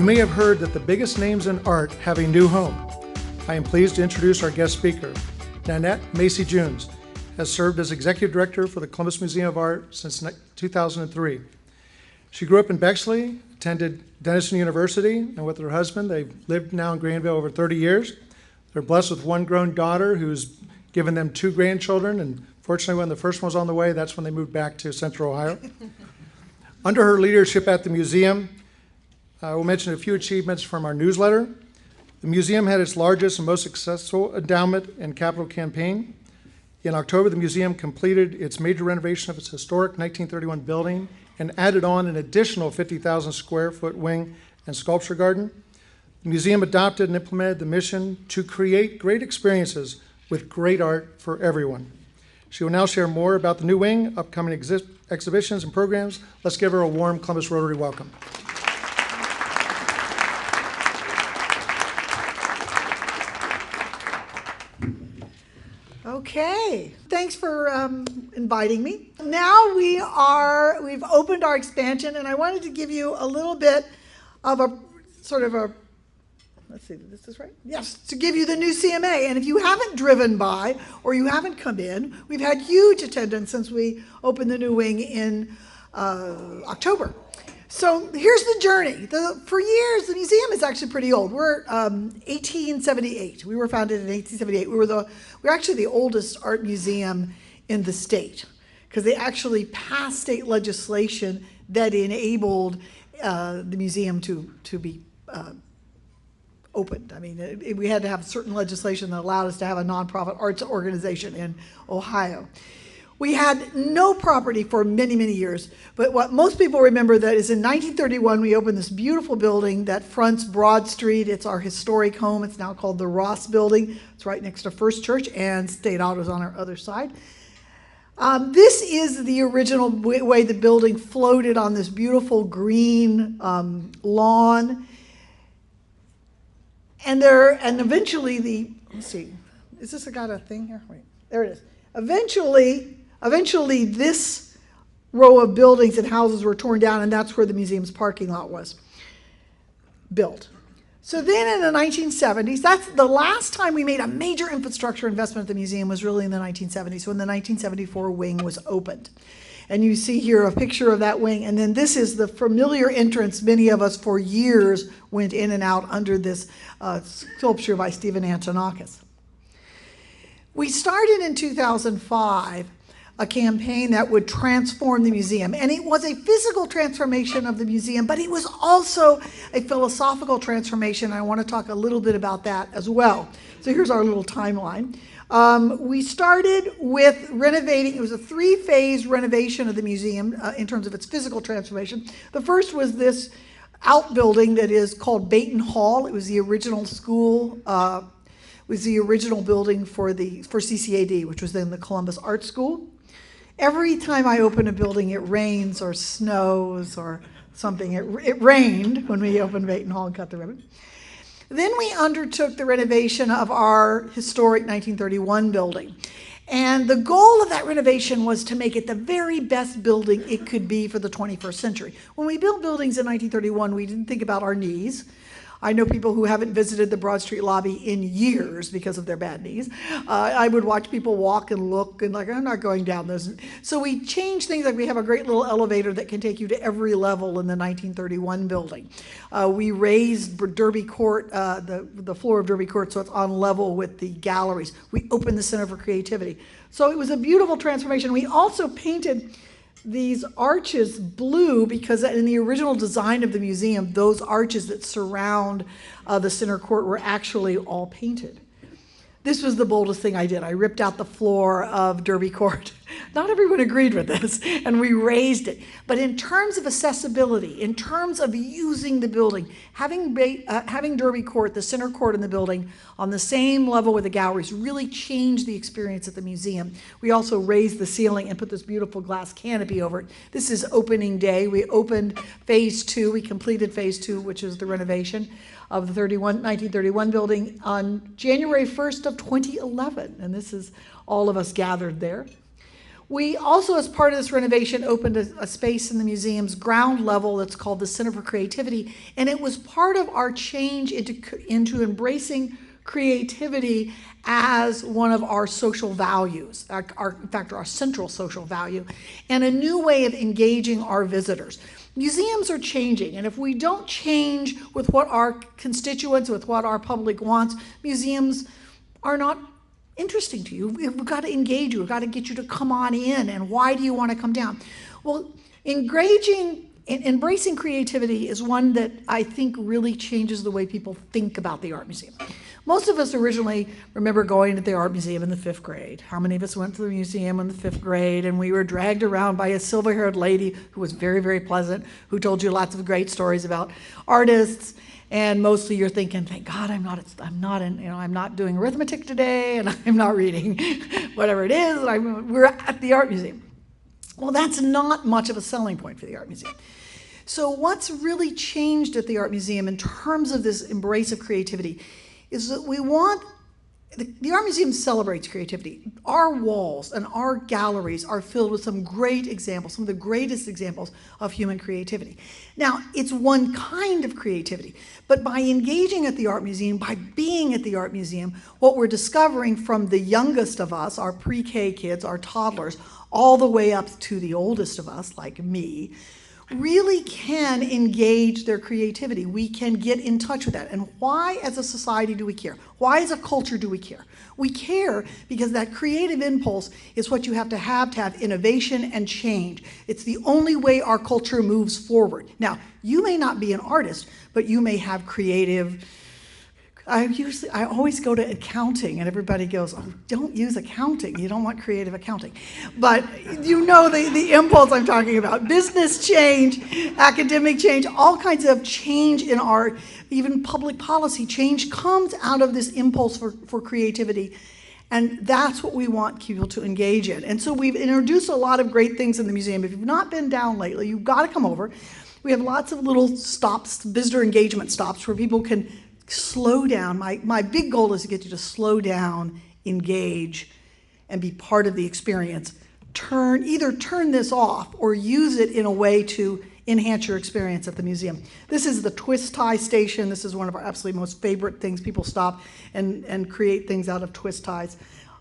You may have heard that the biggest names in art have a new home. I am pleased to introduce our guest speaker. Nanette Maciejunes has served as Executive Director for the Columbus Museum of Art since 2003. She grew up in Bexley, attended Denison University, and with her husband, they've lived now in Greenville over 30 years. They're blessed with one grown daughter who's given them 2 grandchildren, and fortunately when the first one was on the way, that's when they moved back to Central Ohio. Under her leadership at the museum, I will mention a few achievements from our newsletter. The museum had its largest and most successful endowment and capital campaign. In October, the museum completed its major renovation of its historic 1931 building and added on an additional 50,000 square foot wing and sculpture garden. The museum adopted and implemented the mission to create great experiences with great art for everyone. She will now share more about the new wing, upcoming exhibitions and programs. Let's give her a warm Columbus Rotary welcome. Okay, thanks for inviting me. Now we've opened our expansion, and I wanted to give you a little bit of a sort of a, let's see, this is right? Yes, to give you the new CMA. And if you haven't driven by or you haven't come in, we've had huge attendance since we opened the new wing in October. So here's the journey. For years, the museum is actually pretty old. We're 1878. We were founded in 1878. We're actually the oldest art museum in the state because they actually passed state legislation that enabled the museum to be opened. I mean, we had to have certain legislation that allowed us to have a nonprofit arts organization in Ohio. We had no property for many, many years, but what most people remember that is in 1931, we opened this beautiful building that fronts Broad Street. It's our historic home. It's now called the Ross Building. It's right next to First Church, and State Auto's on our other side. This is the original way the building floated on this beautiful green lawn. And eventually let's see, is this got a thing here? Wait, there it is. Eventually, this row of buildings and houses were torn down, and that's where the museum's parking lot was built. So then in the 1970s, that's the last time we made a major infrastructure investment at the museum was really in the 1970s, when the 1974 wing was opened. And you see here a picture of that wing, and then this is the familiar entrance many of us for years went in and out under this sculpture by Stephen Antonakis. We started in 2005 a campaign that would transform the museum, and it was a physical transformation of the museum, but it was also a philosophical transformation. I want to talk a little bit about that as well. So here's our little timeline. We started with renovating. It was a 3-phase renovation of the museum in terms of its physical transformation. The first was this outbuilding that is called Baton Hall. It was the original school. Was the original building for CCAD, which was then the Columbus Art School. Every time I open a building, it rains or snows or something. It rained when we opened Baton Hall and cut the ribbon. Then we undertook the renovation of our historic 1931 building. And the goal of that renovation was to make it the very best building it could be for the 21st century. When we built buildings in 1931, we didn't think about our knees. I know people who haven't visited the Broad Street lobby in years because of their bad knees. I would watch people walk and look and like, I'm not going down those. So we changed things, like we have a great little elevator that can take you to every level in the 1931 building. We raised Derby Court, the floor of Derby Court, so it's on level with the galleries. We opened the Center for Creativity. So it was a beautiful transformation. We also painted these arches blue because in the original design of the museum, those arches that surround the center court were actually all painted. This was the boldest thing I did. I ripped out the floor of Derby Court. Not everyone agreed with this, and we raised it. But in terms of accessibility, in terms of using the building, having Derby Court, the center court in the building, on the same level with the galleries really changed the experience at the museum. We also raised the ceiling and put this beautiful glass canopy over it. This is opening day. We opened phase 2. We completed phase 2, which is the renovation of the 1931 building on January 1st of 2011, and this is all of us gathered there. We also, as part of this renovation, opened a space in the museum's ground level that's called the Center for Creativity, and it was part of our change into embracing creativity as one of our social values, in fact, our central social value, and a new way of engaging our visitors. Museums are changing, and if we don't change with what our constituents, with what our public wants, museums are not interesting to you. We've got to engage you. We've got to get you to come on in. And why do you want to come down? Well, embracing creativity is one that I think really changes the way people think about the art museum. Most of us originally remember going to the art museum in the 5th grade. How many of us went to the museum in the 5th grade and we were dragged around by a silver-haired lady who was very, very pleasant, who told you lots of great stories about artists. And mostly you're thinking, thank God I'm not doing arithmetic today, and I'm not reading whatever it is. We're at the art museum. Well, that's not much of a selling point for the art museum. So what's really changed at the art museum in terms of this embrace of creativity is that the art museum celebrates creativity. Our walls and our galleries are filled with some great examples, some of the greatest examples of human creativity. Now, it's one kind of creativity, but by engaging at the art museum, by being at the art museum, what we're discovering from the youngest of us, our pre-K kids, our toddlers, all the way up to the oldest of us, like me, really can engage their creativity. We can get in touch with that. And why as a society do we care? Why as a culture do we care? We care because that creative impulse is what you have to have innovation and change. It's the only way our culture moves forward. Now, you may not be an artist, but you may have creative. I always go to accounting and everybody goes, oh, don't use accounting. You don't want creative accounting. But you know the impulse I'm talking about. Business change, academic change, all kinds of change in our, even public policy change comes out of this impulse for creativity. And that's what we want people to engage in. And so we've introduced a lot of great things in the museum. If you've not been down lately, you've got to come over. We have lots of little stops, visitor engagement stops, where people can slow down. My big goal is to get you to slow down, engage, and be part of the experience. Either turn this off or use it in a way to enhance your experience at the museum. This is the twist tie station. This is one of our absolutely most favorite things. People stop and create things out of twist ties.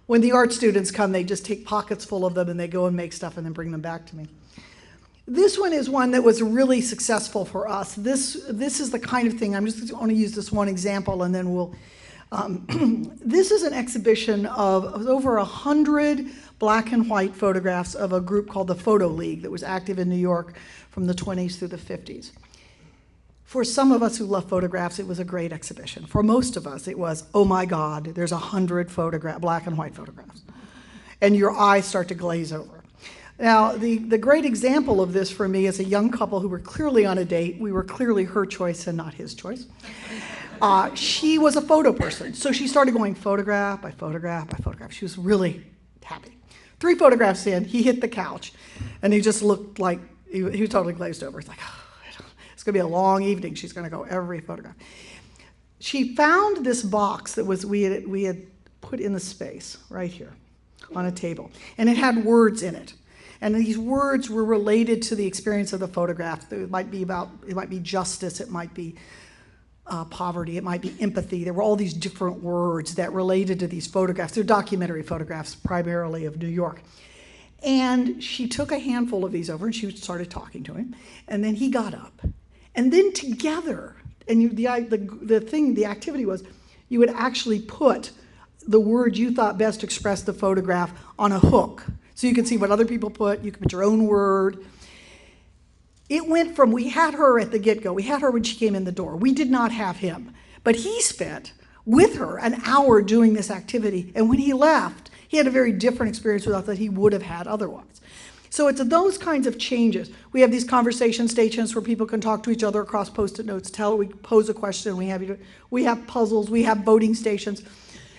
When the art students come, they just take pockets full of them and they go and make stuff and then bring them back to me. This one is one that was really successful for us. This is the kind of thing, I'm just going to use this one example and then we'll, this is an exhibition of over 100 black and white photographs of a group called the Photo League that was active in New York from the 20s through the 50s. For some of us who love photographs, it was a great exhibition. For most of us, it was, oh my God, there's 100 black and white photographs. And your eyes start to glaze over. Now, the great example of this for me is a young couple who were clearly on a date. We were clearly her choice and not his choice. She was a photo person, so she started going photograph by photograph by photograph. She was really happy. 3 photographs in, he hit the couch, and he just looked like he was totally glazed over. It's like, oh, it's going to be a long evening. She's going to go every photograph. She found this box that we had put in the space right here on a table, and it had words in it. And these words were related to the experience of the photograph. It might be justice, it might be poverty, it might be empathy. There were all these different words that related to these photographs. They're documentary photographs, primarily of New York. And she took a handful of these over and she started talking to him. And then he got up. And then together, and the activity was, you would actually put the word you thought best expressed the photograph on a hook. So you can see what other people put, you can put your own word. It went from, we had her at the get-go, we had her when she came in the door. We did not have him. But he spent with her an hour doing this activity, and when he left, he had a very different experience with us that he would have had otherwise. So it's those kinds of changes. We have these conversation stations where people can talk to each other across Post-it notes, we pose a question, we have puzzles, we have voting stations.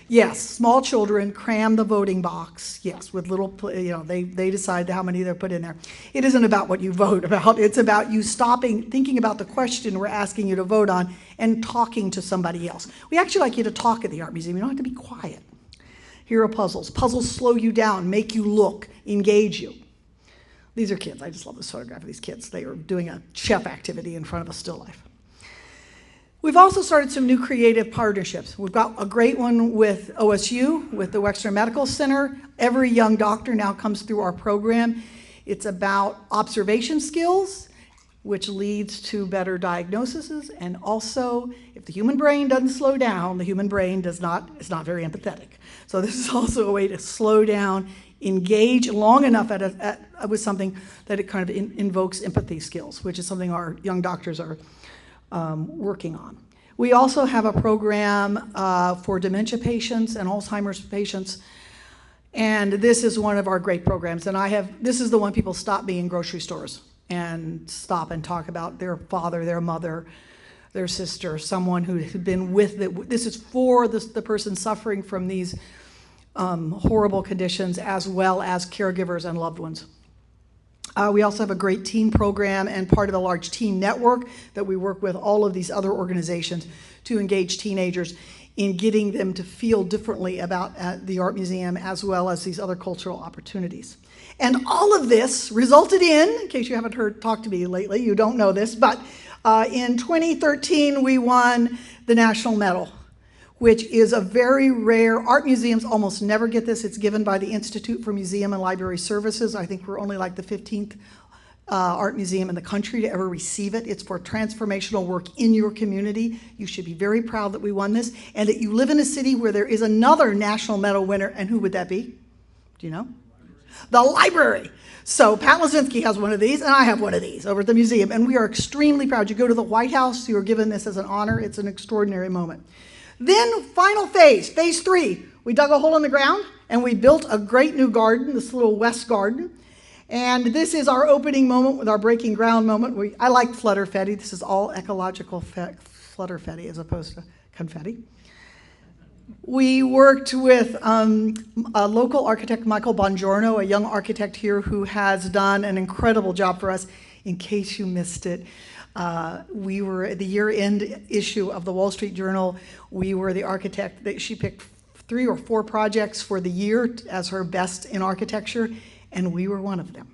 Yes, small children cram the voting box, yes, with little, they decide how many they're put in there. It isn't about what you vote about, it's about you stopping, thinking about the question we're asking you to vote on and talking to somebody else. We actually like you to talk at the art museum, you don't have to be quiet. Here are puzzles. Puzzles slow you down, make you look, engage you. These are kids. I just love this photograph of these kids. They are doing a chef activity in front of a still life. We've also started some new creative partnerships. We've got a great one with OSU, with the Wexner Medical Center. Every young doctor now comes through our program. It's about observation skills, which leads to better diagnoses. And also, if the human brain doesn't slow down, the human brain is not very empathetic. So this is also a way to slow down, engage long enough with something that it kind of invokes empathy skills, which is something our young doctors are working on. We also have a program for dementia patients and Alzheimer's patients, and this is one of our great programs. And this is the one people stop me in grocery stores and stop and talk about their father, their mother, their sister, someone who had been with it. This is for the person suffering from these horrible conditions, as well as caregivers and loved ones. We also have a great teen program and part of a large teen network that we work with all of these other organizations to engage teenagers in getting them to feel differently about the art museum, as well as these other cultural opportunities. And all of this resulted in case you haven't talked to me lately, you don't know this, but in 2013 we won the National Medal, which is a very rare. Art museums almost never get this. It's given by the Institute for Museum and Library Services. I think we're only like the 15th art museum in the country to ever receive it. It's for transformational work in your community. You should be very proud that we won this, and that you live in a city where there is another National Medal winner. And who would that be? Do you know? The library. So Pat Lazinski has one of these, and I have one of these over at the museum, and we are extremely proud. You go to the White House, you are given this as an honor. It's an extraordinary moment. Then final phase 3, we dug a hole in the ground and we built a great new garden, this little west garden. And this is our opening moment with our breaking ground moment. I like flutterfetti. This is all ecological flutterfetti as opposed to confetti. We worked with a local architect, Michael Bongiorno, a young architect here who has done an incredible job for us. In case you missed it, we were at the year-end issue of the Wall Street Journal. We were the architect that she picked 3 or 4 projects for the year as her best in architecture, and we were one of them,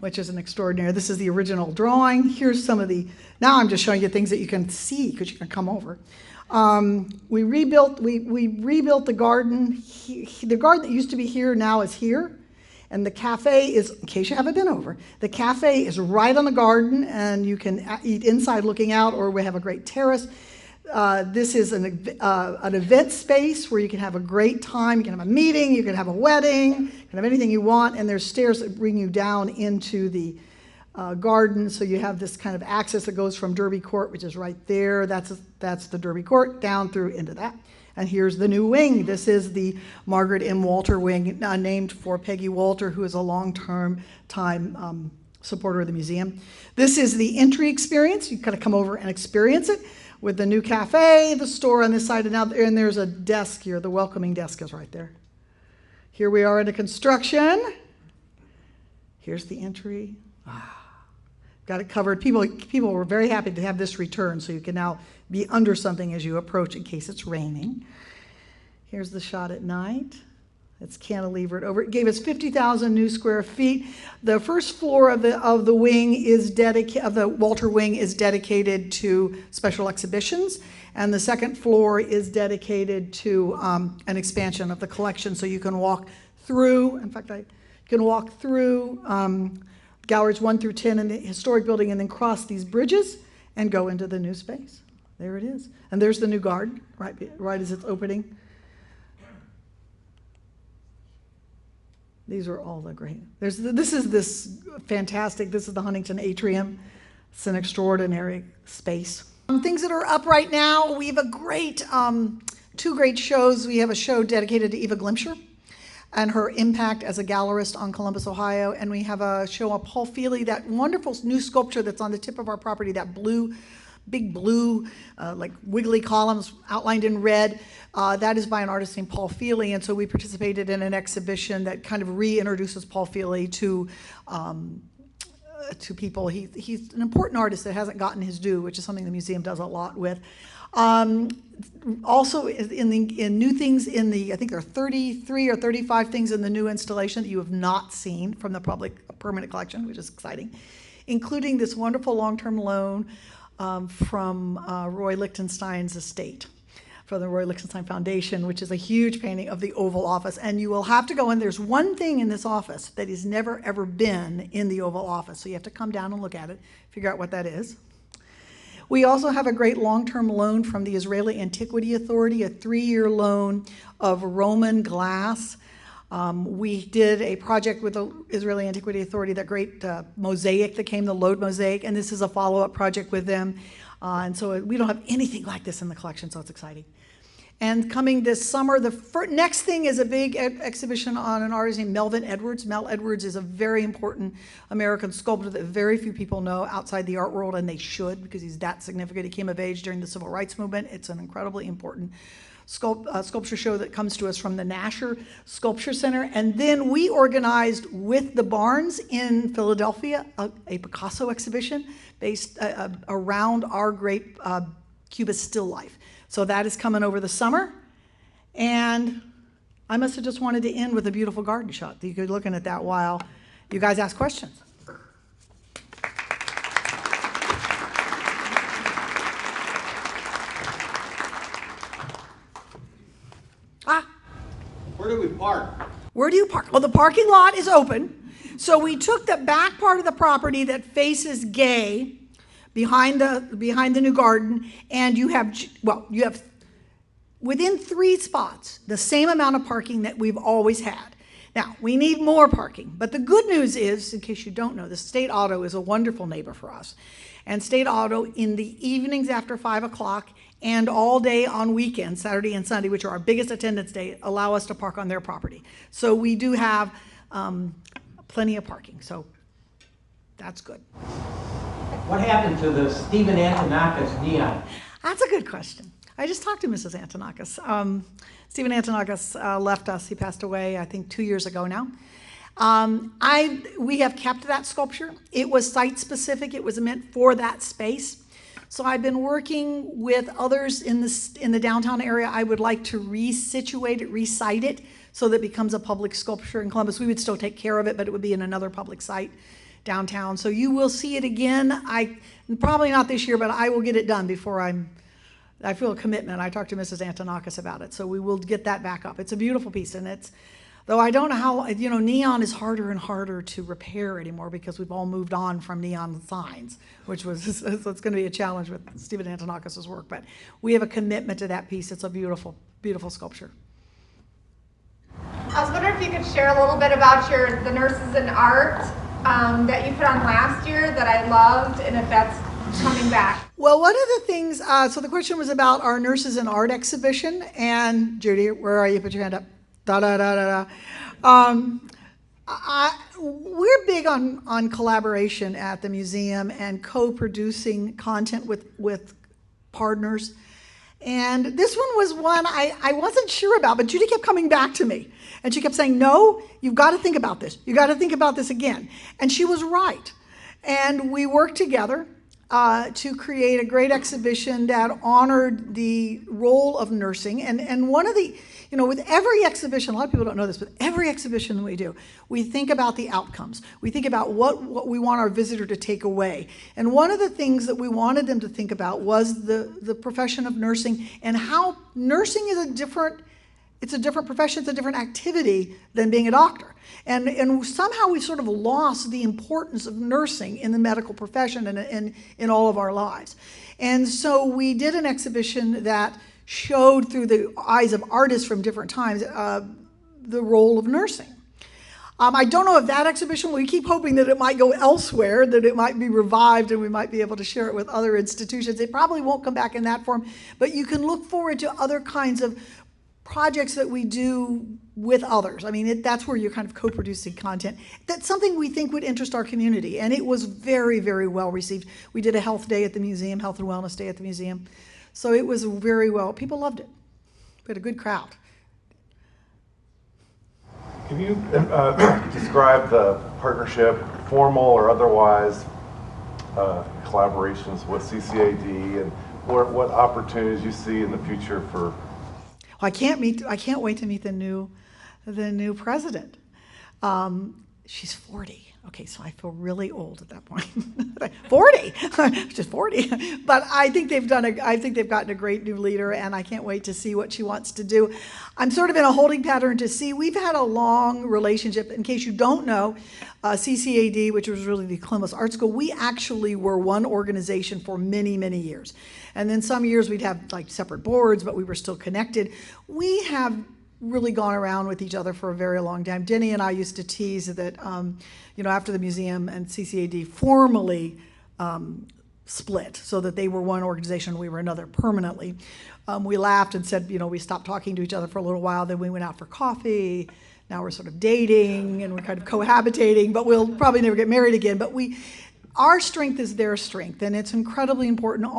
which is an extraordinary. This is the original drawing. Here's some of the, now I'm just showing you things that you can see because you can come over. We rebuilt the garden. The garden that used to be here now is here. And the cafe is, in case you haven't been over, the cafe is right on the garden, and you can eat inside looking out, or we have a great terrace. This is an event space where you can have a great time. You can have a meeting, you can have a wedding, you can have anything you want, and there's stairs that bring you down into the garden, so you have this kind of access that goes from Derby Court, which is right there. That's the Derby Court, down through into that. And here's the new wing. This is the Margaret M. Walter wing, named for Peggy Walter, who is a long-term supporter of the museum. This is the entry experience. You kind of come over and experience it with the new cafe, the store on this side, and there's a desk here. The welcoming desk is right there. Here we are into construction. Here's the entry. Got it covered. People were very happy to have this return, so you can now be under something as you approach in case it's raining. Here's the shot at night. It's cantilevered over. It gave us 50,000 new square feet. The first floor of the wing is of the Walter wing is dedicated to special exhibitions, and the second floor is dedicated to an expansion of the collection. So you can walk through. In fact, you can walk through galleries 1 through 10 in the historic building, and then cross these bridges and go into the new space. There it is. And there's the new garden, right as it's opening. These are all the great. This is fantastic. This is the Huntington Atrium. It's an extraordinary space. Things that are up right now, we have a great, 2 great shows. We have a show dedicated to Eva Glimsher and her impact as a gallerist on Columbus, Ohio. And we have a show on Paul Feely, that wonderful new sculpture that's on the tip of our property, that big blue, like wiggly columns outlined in red. That is by an artist named Paul Feely, and so we participated in an exhibition that kind of reintroduces Paul Feely to people. He's an important artist that hasn't gotten his due, which is something the museum does a lot with. Also, in new things in the, I think there are 33 or 35 things in the new installation that you have not seen from the public permanent collection, which is exciting, including this wonderful long-term loan from Roy Lichtenstein's estate, from the Roy Lichtenstein Foundation, which is a huge painting of the Oval Office. And you will have to go in. There's one thing in this office that has never, ever been in the Oval Office. So you have to come down and look at it, figure out what that is. We also have a great long-term loan from the Israeli Antiquity Authority, a 3-year loan of Roman glass. We did a project with the Israeli Antiquity Authority, that great mosaic that came, the Lode mosaic, and this is a follow-up project with them. And so we don't have anything like this in the collection, so it's exciting. And coming this summer, the next thing is a big exhibition on an artist named Melvin Edwards. Mel Edwards is a very important American sculptor that very few people know outside the art world, and they should, because he's that significant. He came of age during the Civil Rights Movement. It's an incredibly important sculpture show that comes to us from the Nasher Sculpture Center. And then we organized with the Barnes in Philadelphia a Picasso exhibition based around our great Cubist still life. So that is coming over the summer. And I must have just wanted to end with a beautiful garden shot. You could be looking at that while you guys ask questions. Where do we park? Where do you park? Well, the parking lot is open. So we took the back part of the property that faces Gay behind the new garden, and you have within 3 spots the same amount of parking that we've always had. Now, we need more parking, but the good news is, in case you don't know, the State Auto is a wonderful neighbor for us. And State Auto, in the evenings after 5 o'clock and all day on weekends, Saturday and Sunday, which are our biggest attendance day, allow us to park on their property. So we do have plenty of parking, so that's good. What happened to the Stephen Antonakis neon? That's a good question. I just talked to Mrs. Antonakis. Stephen Antonakis left us. He passed away, I think, 2 years ago now. We have kept that sculpture. It was site-specific. It was meant for that space. So I've been working with others in the downtown area. I would like to resituate it, resite it, so that it becomes a public sculpture in Columbus. We would still take care of it, but it would be in another public site downtown. So you will see it again. Probably not this year, but I will get it done before I feel a commitment. I talked to Mrs. Antonakis about it, so we will get that back up. It's a beautiful piece, and though I don't know how, neon is harder and harder to repair anymore because we've all moved on from neon signs, which was, it's going to be a challenge with Stephen Antonakis' work, but we have a commitment to that piece. It's a beautiful, beautiful sculpture. I was wondering if you could share a little bit about the Nurses in Art that you put on last year that I loved, and if that's coming back. Well, one of the things, so the question was about our Nurses in Art exhibition, and Judy, where are you? Put your hand up. We're big on collaboration at the museum and co-producing content with partners. And this one was one I wasn't sure about, but Judy kept coming back to me. And she kept saying, no, you've got to think about this. You've got to think about this again. And she was right. And we worked together to create a great exhibition that honored the role of nursing. And one of the, with every exhibition, a lot of people don't know this, but every exhibition we do, we think about the outcomes. We think about what we want our visitor to take away. And one of the things that we wanted them to think about was the profession of nursing, and how nursing is a different profession, it's a different activity than being a doctor. And somehow we sort of lost the importance of nursing in the medical profession and in all of our lives. And so we did an exhibition that showed through the eyes of artists from different times the role of nursing. I don't know if that exhibition, we keep hoping that it might go elsewhere, that it might be revived and we might be able to share it with other institutions. It probably won't come back in that form, but you can look forward to other kinds of projects that we do with others. I mean, that's where you're kind of co-producing content. That's something we think would interest our community, and it was very, very well received. We did a health day at the museum, health and wellness day at the museum. So it was very well, people loved it. We had a good crowd. Can you describe the partnership, formal or otherwise, collaborations with CCAD, and what opportunities you see in the future for? I can't wait to meet the new president. She's 40. Okay, so I feel really old at that point. 40, just 40. But I think they've gotten a great new leader, and I can't wait to see what she wants to do. I'm sort of in a holding pattern to see. We've had a long relationship. In case you don't know, CCAD, which was really the Columbus Art School, we actually were one organization for many, many years. And then some years we'd have like separate boards, but we were still connected. We have really gone around with each other for a very long time. Denny and I used to tease that, after the museum and CCAD formally split so that they were one organization, we were another permanently, we laughed and said, we stopped talking to each other for a little while, then we went out for coffee. Now we're sort of dating and we're kind of cohabitating, but we'll probably never get married again. But our strength is their strength, and it's incredibly important.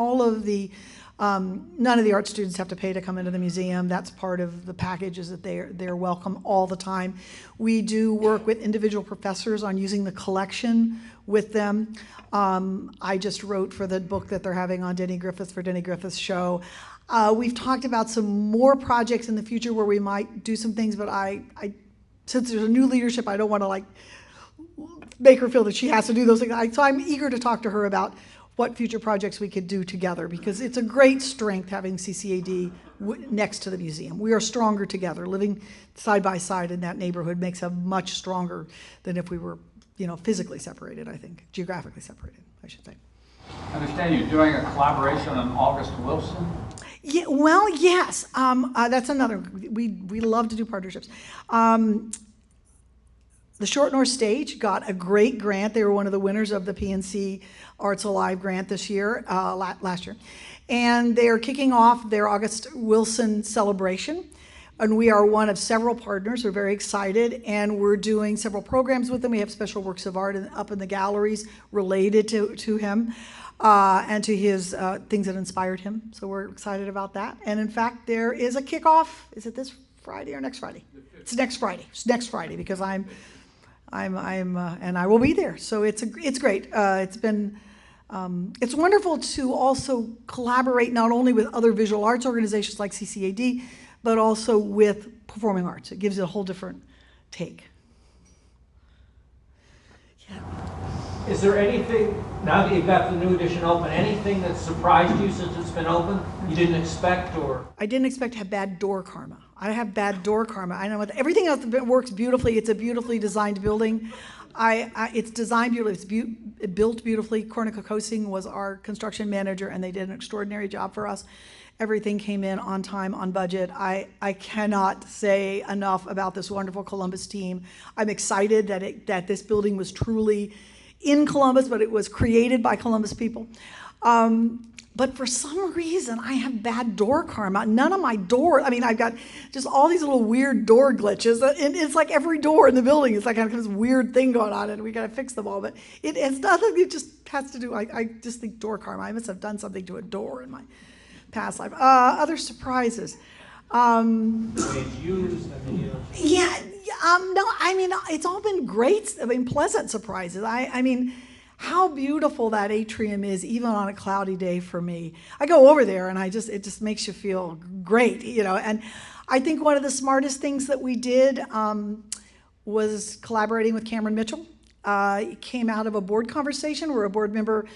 None of the art students have to pay to come into the museum. That's part of the package, is that they're welcome all the time. We do work with individual professors on using the collection with them. I just wrote for the book that they're having on Denny Griffith for Denny Griffith's show. We've talked about some more projects in the future where we might do some things, but since there's a new leadership, I don't want to make her feel that she has to do those things. So I'm eager to talk to her about what future projects we could do together, because it's a great strength having CCAD next to the museum. We are stronger together. Living side by side in that neighborhood makes us much stronger than if we were, physically separated, I think. Geographically separated, I should say. I understand you're doing a collaboration on August Wilson. Yeah, well, yes. That's another. We love to do partnerships. The Short North Stage got a great grant. They were one of the winners of the PNC Arts Alive grant this year, last year. And they are kicking off their August Wilson celebration. And we are one of several partners. We're very excited. And we're doing several programs with them. We have special works of art up in the galleries related to him and to his things that inspired him. So we're excited about that. And in fact, there is a kickoff. Is it this Friday or next Friday? It's next Friday. It's next Friday, because and I will be there. So it's great. It's wonderful to also collaborate not only with other visual arts organizations like CCAD, but also with performing arts. It gives it a whole different take. Yeah. Is there anything, now that you've got the new edition open, anything that surprised you since it's been open you didn't expect? Or I didn't expect to have bad door karma. I have bad door karma. I know everything else works beautifully. It's a beautifully designed building. It's designed beautifully. It's built beautifully. Cornica Kosing was our construction manager, and they did an extraordinary job for us. Everything came in on time, on budget. I cannot say enough about this wonderful Columbus team. I'm excited that this building was truly in Columbus, but it was created by Columbus people. But for some reason, I have bad door karma. None of my doors, I've got just all these little weird door glitches. And it's like every door in the building, it's like kind of this weird thing going on, and we got to fix them all. But it has nothing, it just has to do, I just think door karma. I must have done something to a door in my past life. Other surprises. it's used? Yeah, no, it's all been great, pleasant surprises. How beautiful that atrium is, even on a cloudy day for me. I go over there and it just makes you feel great, And I think one of the smartest things that we did was collaborating with Cameron Mitchell. It came out of a board conversation where a board member,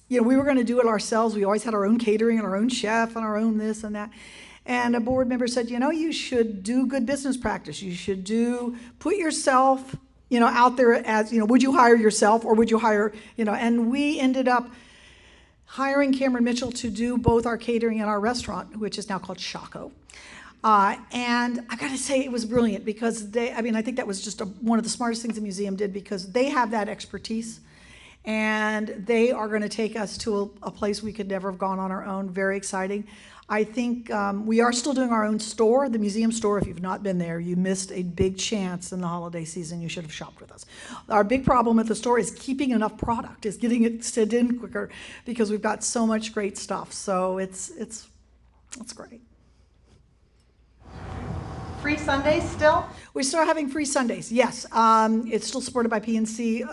we were going to do it ourselves. We always had our own catering and our own chef and our own this and that. And a board member said, you should do good business practice. You should put yourself out there as, would you hire yourself or would you hire, and we ended up hiring Cameron Mitchell to do both our catering and our restaurant, which is now called Shaco. And I gotta say, it was brilliant because I think that was just one of the smartest things the museum did, because they have that expertise and they are gonna take us to a place we could never have gone on our own. Very exciting. I think we are still doing our own store, the museum store. If you've not been there, you missed a big chance in the holiday season. You should have shopped with us. Our big problem at the store is keeping enough product, is getting it sent in quicker, because we've got so much great stuff. So it's great. Free Sundays still? We're still having free Sundays, yes. It's still supported by PNC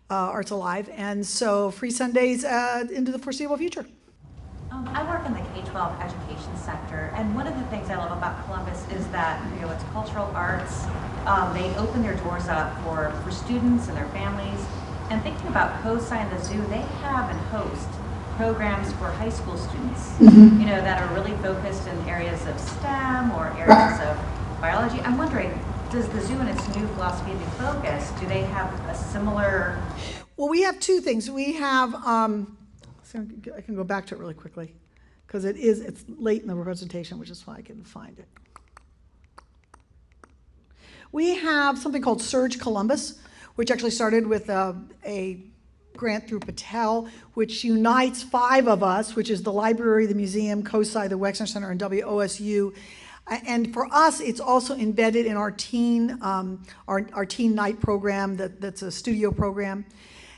Arts Alive, and so free Sundays into the foreseeable future. K-12 education sector. And one of the things I love about Columbus is that, you know, it's cultural arts. They open their doors up for students and their families. And thinking about COSI and the zoo, they have and host programs for high school students, you know, that are really focused in areas of STEM or areas of biology. I'm wondering, does the zoo and its new philosophy of focus, do they have a similar? Well, we have two things. We have, so I can go back to it really quickly because it's late in the presentation, which is why I can find it. We have something called Surge Columbus, which actually started with a grant through Patel, which unites 5 of us, which is the library, the museum, COSI, the Wexner Center, and WOSU. And for us, it's also embedded in our teen night program that's a studio program.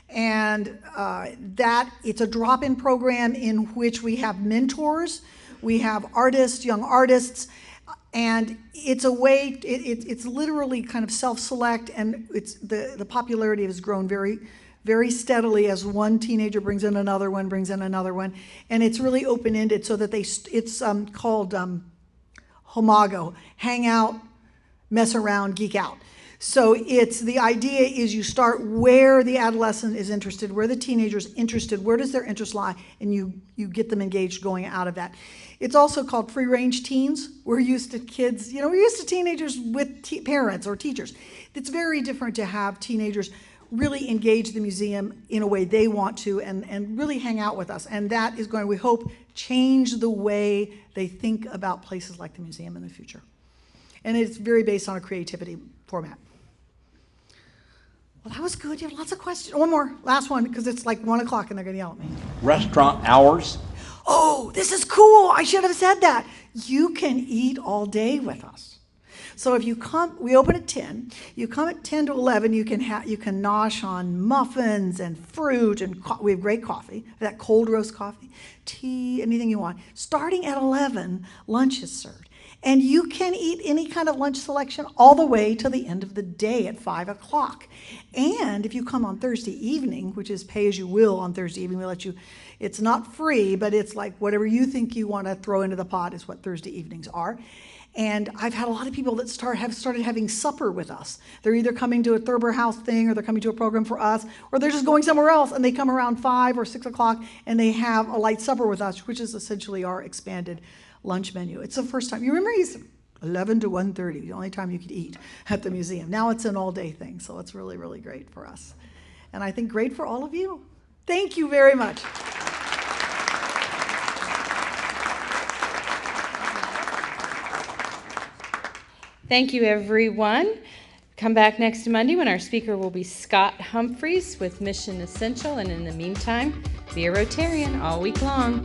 And that it's a drop-in program in which we have mentors, we have artists, young artists, and it's a way, it's literally kind of self-select, and it's the popularity has grown very, very steadily as one teenager brings in another one, and it's really open-ended so that it's called Homago, hang out, mess around, geek out. So the idea is you start where the adolescent is interested, where the teenager is interested, where does their interest lie, and you get them engaged going out of that. It's also called free-range teens. We're used to kids, you know, we're used to teenagers with parents or teachers. It's very different to have teenagers really engage the museum in a way they want to and really hang out with us. And that is going to, we hope, change the way they think about places like the museum in the future. And it's very based on a creativity format. Well, that was good. You have lots of questions. One more, last one, because it's like 1 o'clock and they're going to yell at me. Restaurant hours? Oh, this is cool. I should have said that. You can eat all day with us. So if you come, we open at 10. You come at 10 to 11. You can nosh on muffins and fruit, and we have great coffee. That cold roast coffee, tea, anything you want. Starting at 11, lunch is served. And you can eat any kind of lunch selection all the way to the end of the day at 5 o'clock. And if you come on Thursday evening, which is pay as you will on Thursday evening, we let you, it's not free, but it's like whatever you think you want to throw into the pot is what Thursday evenings are. And I've had a lot of people that have started having supper with us. They're either coming to a Thurber House thing, or they're coming to a program for us, or they're just going somewhere else, and they come around 5 or 6 o'clock, and they have a light supper with us, which is essentially our expanded lunch menu. It's the first time. You remember, it's 11 to 1:30, the only time you could eat at the museum. Now it's an all-day thing, so it's really, really great for us. And I think great for all of you. Thank you very much. Thank you, everyone. Come back next Monday when our speaker will be Scott Humphreys with Mission Essential. And in the meantime, be a Rotarian all week long.